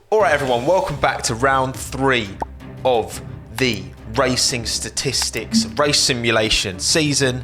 Alright everyone, welcome back to round 3 of the racing statistics, race simulation season.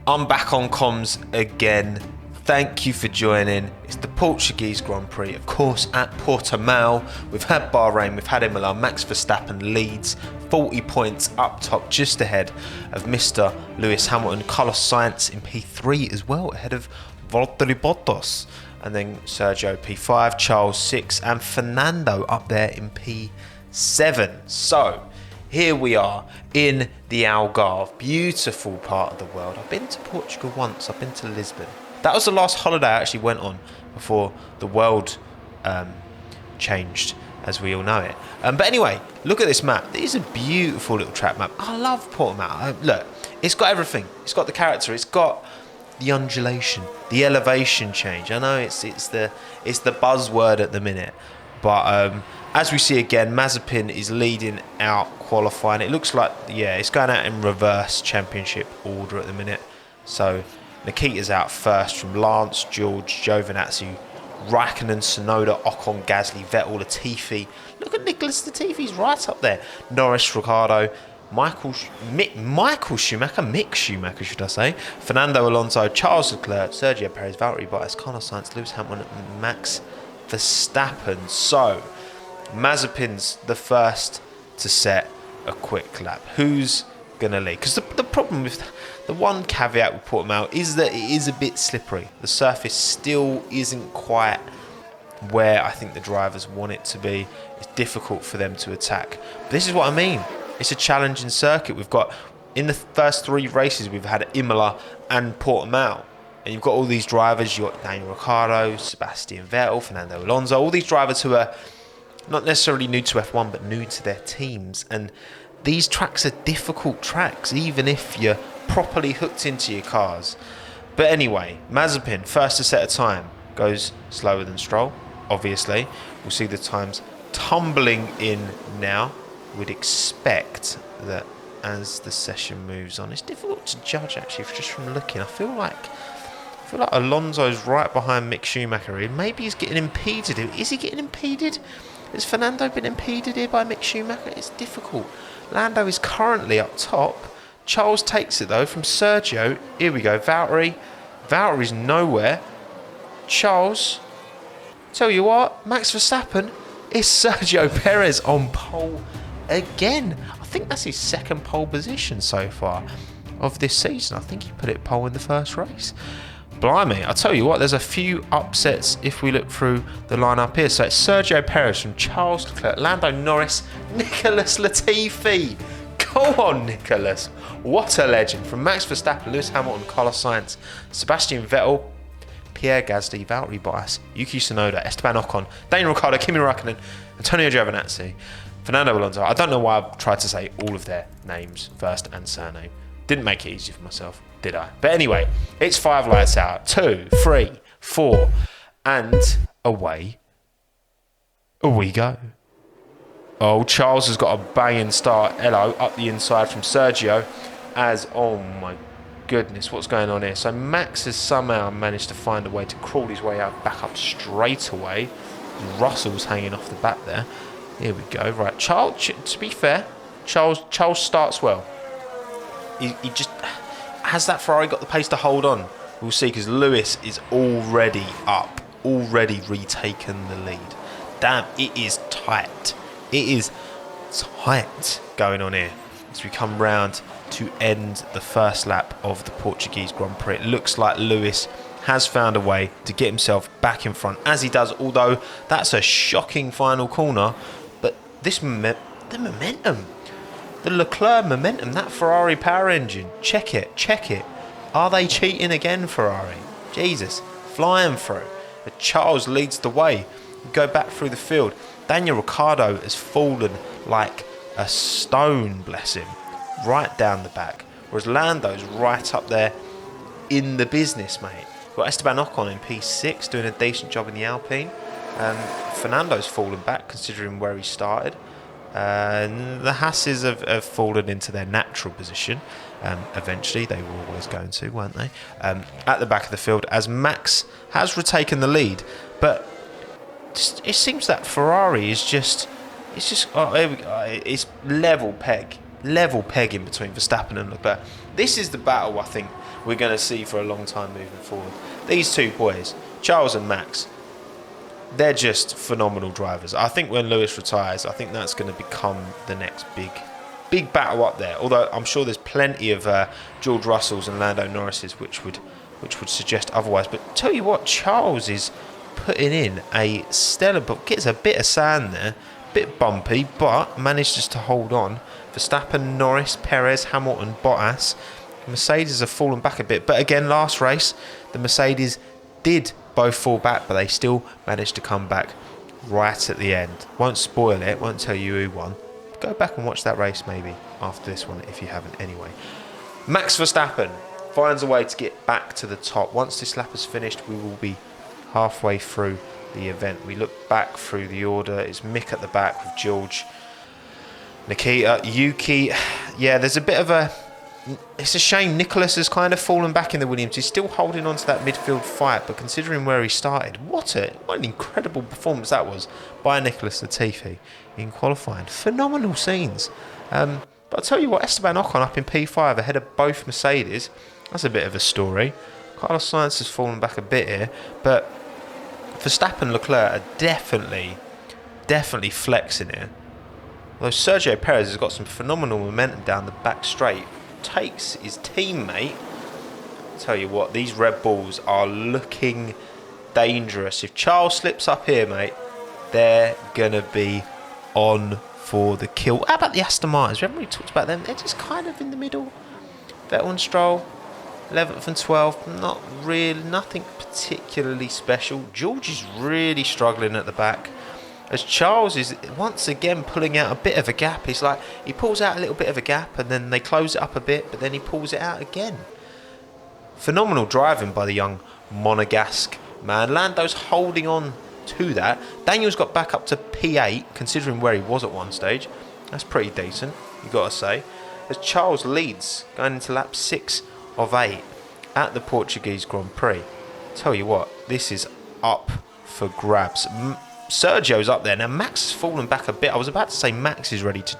I'm back on comms again. Thank you for joining. It's the Portuguese Grand Prix, of course, at Portimao. We've had Bahrain, we've had Imola. Max Verstappen leads 40 points up top, just ahead of Mr. Lewis Hamilton. Carlos Sainz in P3 as well, ahead of Valtteri Bottas. And then Sergio P5, Charles 6, and Fernando up there in P7. So, here we are in the Algarve, beautiful part of the world. I've been to Portugal once, I've been to Lisbon. That was the last holiday I actually went on before the world changed, as we all know it. But anyway, look at this map. This is a beautiful little track map. I love Portimao. Look, it's got everything. It's got the character. It's got the undulation, the elevation change. I know it's the buzzword at the minute, but as we see again, Mazepin is leading out qualifying. It looks like, yeah, it's going out in reverse championship order at the minute. So Nikita's out first from Lance, George, Giovinazzi, Raikkonen, Tsunoda, Ocon, Gasly, Vettel, Latifi. Look at Nicholas Latifi's right up there. Norris, Ricciardo, Mick Schumacher, should I say? Fernando Alonso, Charles Leclerc, Sergio Perez, Valtteri Bottas, Carlos Sainz, Lewis Hamilton, and Max Verstappen. So, Mazepin's the first to set a quick lap. Who's going to lead? Because the problem with the one caveat with Portimao is that it is a bit slippery. The surface still isn't quite where I think the drivers want it to be. It's difficult for them to attack. But this is what I mean. It's a challenging circuit. We've got, in the first 3 races, we've had Imola and Portimao. And you've got all these drivers. You've got Daniel Ricciardo, Sebastian Vettel, Fernando Alonso, all these drivers who are not necessarily new to F1, but new to their teams. And these tracks are difficult tracks, even if you're properly hooked into your cars. But anyway, Mazepin, first to set a time, goes slower than Stroll, obviously. We'll see the times tumbling in now. We'd expect that as the session moves on, it's difficult to judge actually just from looking. I feel like Alonso's right behind Mick Schumacher here. Maybe he's getting impeded. Is he getting impeded? Has Fernando been impeded here by Mick Schumacher? It's difficult. Lando is currently up top. Charles takes it though from Sergio. Here we go. Valtteri's nowhere. Charles. Tell you what, Max Verstappen is Sergio Perez on pole again. I think that's his second pole position so far of this season. I think he put it pole in the first race. Blimey, I'll tell you what, there's a few upsets if we look through the lineup here. So it's Sergio Perez from Charles Leclerc, Lando Norris, Nicholas Latifi. Go on, Nicholas. What a legend. From Max Verstappen, Lewis Hamilton, Carlos Sainz, Sebastian Vettel, Pierre Gasly, Valtteri Bottas, Yuki Tsunoda, Esteban Ocon, Daniel Ricciardo, Kimi Raikkonen, Antonio Giovinazzi, Fernando Alonso. I don't know why I've tried to say all of their names, first and surname. Didn't make it easy for myself, did I? But anyway, it's 5 lights out. 2, 3, 4, and away we go. Oh, Charles has got a banging start. Hello, up the inside from Sergio. Oh my goodness, what's going on here? So Max has somehow managed to find a way to crawl his way out, back up straight away. Russell's hanging off the back there. Here we go. Right, Charles, to be fair, Charles starts well. He just has that Ferrari got the pace to hold on. We'll see, because Lewis is already up, already retaken the lead. Damn, it is tight. It is tight going on here as we come round to end the first lap of the Portuguese Grand Prix. It looks like Lewis has found a way to get himself back in front, as he does, although that's a shocking final corner. But the momentum, the Leclerc momentum, that Ferrari power engine, check it. Are they cheating again, Ferrari? Jesus, flying through. But Charles leads the way. We go back through the field. Daniel Ricciardo has fallen like a stone, bless him, right down the back. Whereas Lando's right up there in the business, mate. We've got Esteban Ocon in P6 doing a decent job in the Alpine. Fernando's fallen back considering where he started. The Hasses have fallen into their natural position. Eventually, they were always going to, weren't they? At the back of the field, as Max has retaken the lead. But it seems that Ferrari is just, oh, here we go. It's level peg in between Verstappen and Leclerc. This is the battle I think we're going to see for a long time moving forward. These two boys, Charles and Max, they're just phenomenal drivers. I think when Lewis retires, I think that's going to become the next big battle up there. Although I'm sure there's plenty of George Russells and Lando Norrises which would suggest otherwise. But tell you what, Charles is putting in a stellar, but gets a bit of sand there, bit bumpy, but manages to hold on. Verstappen, Norris, Perez, Hamilton, Bottas. Mercedes have fallen back a bit, but again, last race, the Mercedes did both fall back, but they still managed to come back right at the end. Won't spoil it, won't tell you who won. Go back and watch that race maybe after this one if you haven't anyway. Max Verstappen finds a way to get back to the top. Once this lap is finished, we will be halfway through the event. We look back through the order. It's Mick at the back with George, Nikita, Yuki. Yeah, there's a bit of a... It's a shame Nicholas has kind of fallen back in the Williams. He's still holding on to that midfield fight, but considering where he started, what an incredible performance that was by Nicholas Latifi in qualifying. Phenomenal scenes. But I'll tell you what, Esteban Ocon up in P5 ahead of both Mercedes. That's a bit of a story. Carlos Sainz has fallen back a bit here, but Verstappen and Leclerc are definitely flexing here. Although Sergio Perez has got some phenomenal momentum down the back straight, takes his teammate. Tell you what, these Red Bulls are looking dangerous. If Charles slips up here, mate, they're gonna be on for the kill. How about the Aston Martins? We haven't really talked about them. They're just kind of in the middle. Vettel and Stroll, 11th and 12th, not really, nothing particularly special. George is really struggling at the back, as Charles is once again pulling out a bit of a gap. He's like, he pulls out a little bit of a gap and then they close it up a bit, but then he pulls it out again. Phenomenal driving by the young Monegasque man. Lando's holding on to that. Daniel's got back up to P8, considering where he was at one stage. That's pretty decent, you got to say. As Charles leads, going into lap 6 of 8 at the Portuguese Grand Prix. Tell you what, this is up for grabs. Sergio's up there. Now, Max has fallen back a bit. I was about to say Max is ready to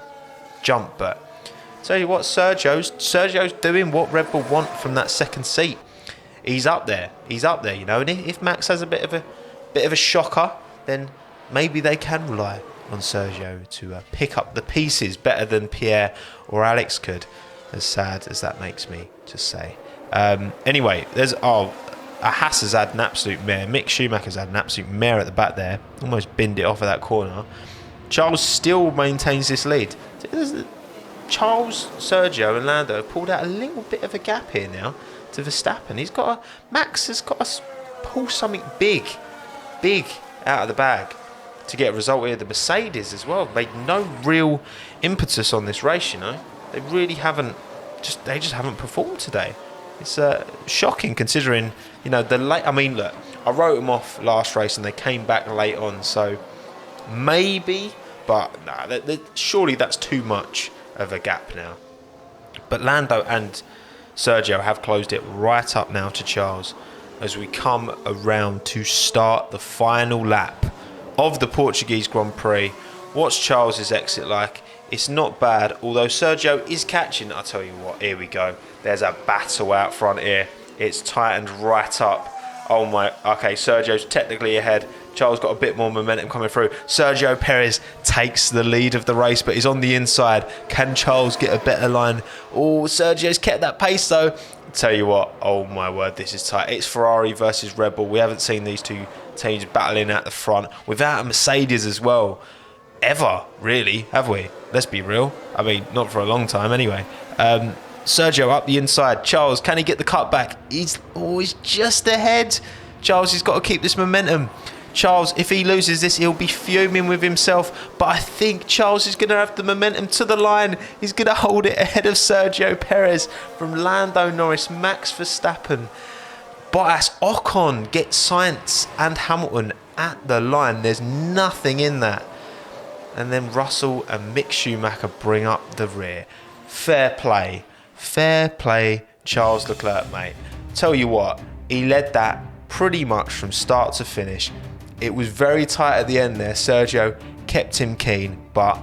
jump, but tell you what, Sergio's doing what Red Bull want from that second seat. He's up there, you know. And if Max has a bit of a shocker, then maybe they can rely on Sergio to pick up the pieces better than Pierre or Alex could. As sad as that makes me to say. Anyway, there's Haas has had an absolute mare. Mick Schumacher's had an absolute mare at the back there. Almost binned it off of that corner. Charles still maintains this lead. Charles, Sergio and Lando have pulled out a little bit of a gap here now to Verstappen. Max has got to pull something big out of the bag to get a result here. The Mercedes as well made no real impetus on this race, you know. They really haven't, they just haven't performed today. It's shocking considering, you know, the late. I mean, look, I wrote them off last race and they came back late on, so maybe, but nah, surely that's too much of a gap now. But Lando and Sergio have closed it right up now to Charles as we come around to start the final lap of the Portuguese Grand Prix. What's Charles's exit like? It's not bad, although Sergio is catching. I'll tell you what, here we go. There's a battle out front here. It's tightened right up. Oh my, okay, Sergio's technically ahead. Charles got a bit more momentum coming through. Sergio Perez takes the lead of the race, but he's on the inside. Can Charles get a better line? Oh, Sergio's kept that pace though. Tell you what, oh my word, this is tight. It's Ferrari versus Red Bull. We haven't seen these two teams battling at the front without a Mercedes as well. Ever, really, have we? Let's be real. I mean, not for a long time anyway. Sergio up the inside. Charles, can he get the cut back? He's just ahead. Charles has got to keep this momentum. Charles, if he loses this, he'll be fuming with himself. But I think Charles is going to have the momentum to the line. He's going to hold it ahead of Sergio Perez from Lando Norris, Max Verstappen. Bottas, Ocon gets Sainz and Hamilton at the line. There's nothing in that. And then Russell and Mick Schumacher bring up the rear. Fair play, Charles Leclerc, mate. Tell you what, he led that pretty much from start to finish. It was very tight at the end there. Sergio kept him keen, but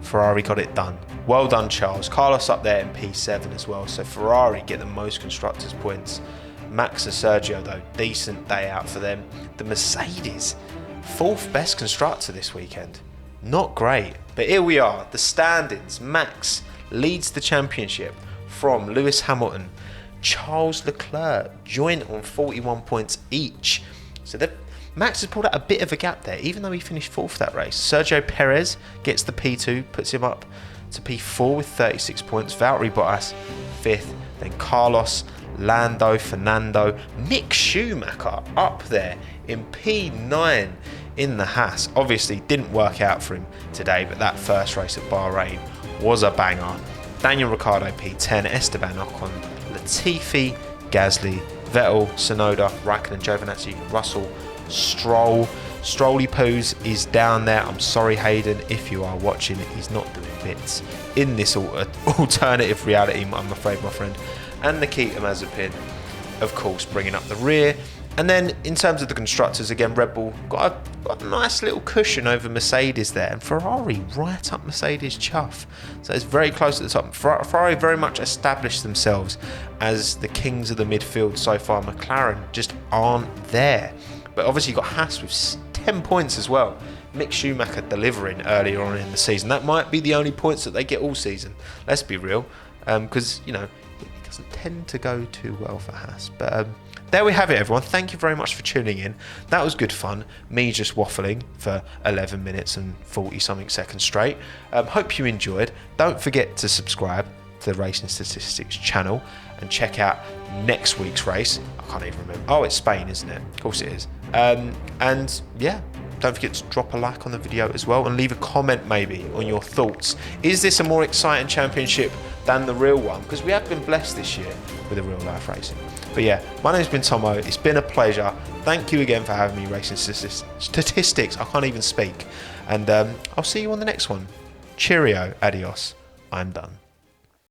Ferrari got it done. Well done, Charles. Carlos up there in P7 as well. So Ferrari get the most constructors points. Max and Sergio, though, decent day out for them. The Mercedes, 4th best constructor this weekend. Not great, but here we are. The standings. Max leads the championship from Lewis Hamilton. Charles Leclerc joint on 41 points each. So Max has pulled out a bit of a gap there, even though he finished 4th that race. Sergio Perez gets the P2, puts him up to P4 with 36 points. Valtteri Bottas 5th. Then Carlos, Lando, Fernando, Mick Schumacher up there in P9 in the Haas. Obviously didn't work out for him today, but that first race at Bahrain was a banger. Daniel Ricciardo P10, Esteban Ocon, Latifi, Gasly, Vettel, Tsunoda, Raikkonen, Giovinazzi, Russell, Stroll. Strolly Poos is down there. I'm sorry, Hayden, if you are watching, he's not doing bits in this alternative reality, I'm afraid, my friend. And Nikita Mazepin, of course, bringing up the rear. And then in terms of the constructors, again, Red Bull got a nice little cushion over Mercedes there, and Ferrari right up Mercedes' chuff. So it's very close at the top. Ferrari very much established themselves as the kings of the midfield so far. McLaren just aren't there. But obviously you've got Haas with 10 points as well. Mick Schumacher delivering earlier on in the season. That might be the only points that they get all season. Let's be real, because it doesn't tend to go too well for Haas. But there we have it, everyone. Thank you very much for tuning in. That was good fun. Me just waffling for 11 minutes and 40 something seconds straight. Hope you enjoyed. Don't forget to subscribe to the Racing Statistics channel and check out next week's race. I can't even remember. Oh, it's Spain, isn't it? Of course it is. And yeah, don't forget to drop a like on the video as well and leave a comment maybe on your thoughts. Is this a more exciting championship than the real one? Because we have been blessed this year with a real life racing. But yeah, my name's been Tommo. It's been a pleasure. Thank you again for having me, Racing Statistics. I can't even speak. And I'll see you on the next one. Cheerio. Adios. I'm done.